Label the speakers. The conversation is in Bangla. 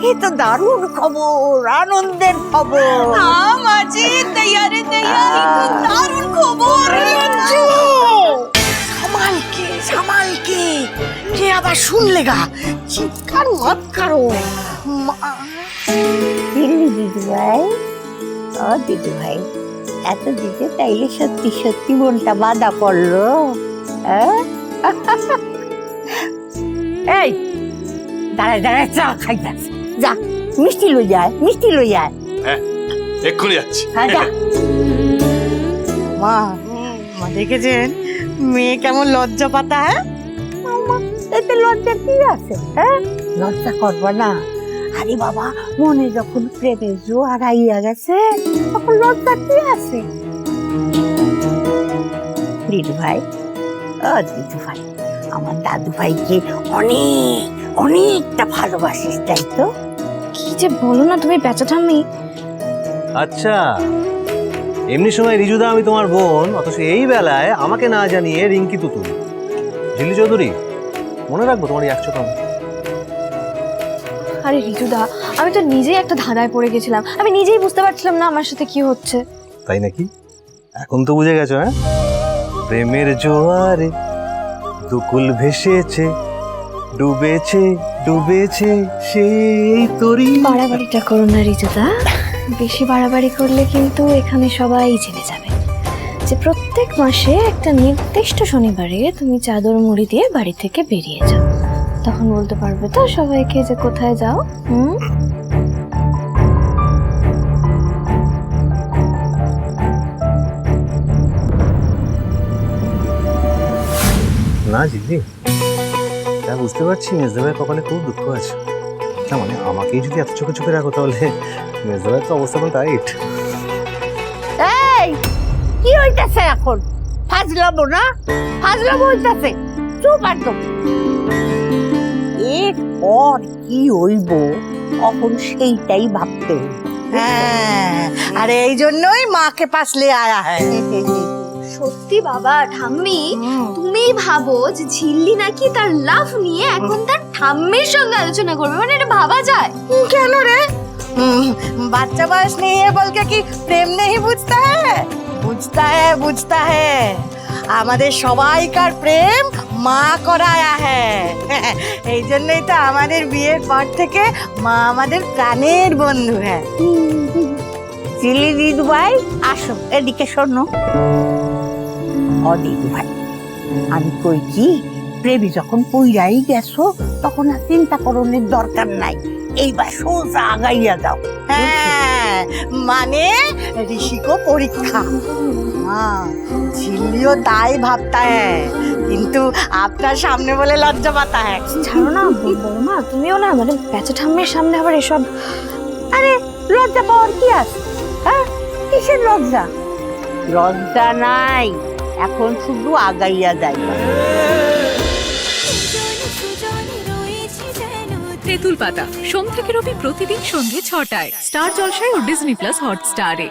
Speaker 1: এ তো দারুণ খবর, আনন্দের খবর।
Speaker 2: हाँ माजी तैयार है तैयार तो दारुण खबर
Speaker 1: সামাল কে যে আবার শুনলেগা, চিৎকার মত কারো। দিদি ভাই, ও দিদি ভাই, এত দিতে তাইলে সত্যি সত্যি মনটা বাঁধা পড়লো। এই দাঁড়ায় দাঁড়ায় চা খাইতাস, যা মিষ্টি লই যায়, মিষ্টি লই যায়।
Speaker 3: হ্যাঁ এক্ষুনি যাচ্ছি।
Speaker 1: হ্যাঁ যা।
Speaker 2: মা মা দেখেছেন মেয়ে কেমন লজ্জা পাতা? হ্যাঁ
Speaker 1: এতে লজ্জা কি আছে? হ্যাঁ লজ্জা করবো না? আরে বাবা, মনে যখন প্রেমের জোয়ার আইয়া গেছে তখন লজ্জা কি আছে? দিদু ভাই, ও দিদু ভাই, আমার দাদু ভাইকে অনেক অনেকটা ভালোবাসিস, তাই তো?
Speaker 4: কি যে বলো না তুমি বেচা ঠাম্মি।
Speaker 5: আচ্ছা, এমনি সময় রিজুদা আমি তোমার বোন, অথচ এই বেলায় আমাকে না জানিয়ে রিঙ্কি তুতুল। ঝিল্লি চৌধুরী, মনে রাখবো তোমার এই একশো কাম।
Speaker 4: আরে রিজুদা, আমি তো নিজেই একটা ধাঁধায় পড়ে গেছিলাম, আমি নিজেই বুঝতে পারছিলাম না আমার সাথে কি হচ্ছে।
Speaker 5: তাই নাকি? এখন তো বুঝে গেছো? হ্যাঁ, প্রেমের জোয়ারে দুকুল ভেসেছে, ডুবেছে ডুবেছে সেই তরি।
Speaker 4: বাড়াবাড়িটা করো না রিজুদা, বেশি বাড়াবাড়ি করলে কিন্তু এখানে সবাই জেনে যাবে যে প্রত্যেক মাসে একটা নির্দিষ্ট শনিবারে তুমি চাদর মুড়ি দিয়ে বাড়ি থেকে বেরিয়ে যাও। তখন বলতে পারবে তো সবাইকে যে কোথায় যাও।
Speaker 5: না ঝিল্লি, তা বুঝতে পারছি মেজদাবের কপালে খুব দুঃখ আছে। না মানে আমাকেই যদি এত চোখে চোখে রাখো তাহলে মেজদাবের তো অবস্থা তো টাইট।
Speaker 1: এই কি হইতাছে এখন? ফাজলামো না, ফাজলামো হইতাছে। চুপ একদম। এরপর কি হইব তখন সেইটাই ভাবতে হইব।
Speaker 2: হ্যাঁ আরে এই জন্যই মাকে পাশ লে আয়া হ্যায়।
Speaker 4: সত্যি বাবা ঠাম্মি, তুমি ভাবো যে ঝিল্লি নাকি তার লাভ নিয়ে এখন তার ঠাম্মির সঙ্গে আলোচনা করবে, মানে এটা ভাবা যায়?
Speaker 2: কেন রে? বাচ্চা बयस नहीं है बोल के कि प्रेम नहीं बुझता है? बुझता है আমাদের সবাইকার প্রেম মা করায়া হ্যাঁ। এই জন্যই তো আমাদের বিয়ের পর থেকে মা আমাদের প্রাণের বন্ধু হ্যাঁ।
Speaker 1: চিলি দিদু ভাই, আসো এদিকে শোনো। ও দিদু ভাই, আমি কই কি, প্রেমী যখন পইরাই গেছো তখন আর চিন্তা করণের দরকার নাই। এইবার সোজা আগাইয়া যাও।
Speaker 2: হ্যাঁ মানে ऋषि को পরীক্ষা। हाँ झिल्लियो ताई भाबता है किंतु আপনার সামনে বলে লজ্জা পাতা है।
Speaker 4: ছাড়ো না বৌমা, তুমিও না মানে বেচা ঠাম্মির সামনে আবার এসব।
Speaker 1: আরে লজ্জা পাওয়ার কি আছে? হ্যাঁ কিসের লজ্জা? লজ্জা নাই, এখন শুধু আগাইয়া যাই।
Speaker 6: তেঁতুল পাতা সোম থেকে রবি প্রতিদিন সন্ধ্যে ৬টায় স্টার জলসায় ও ডিজনি প্লাস হটস্টারে।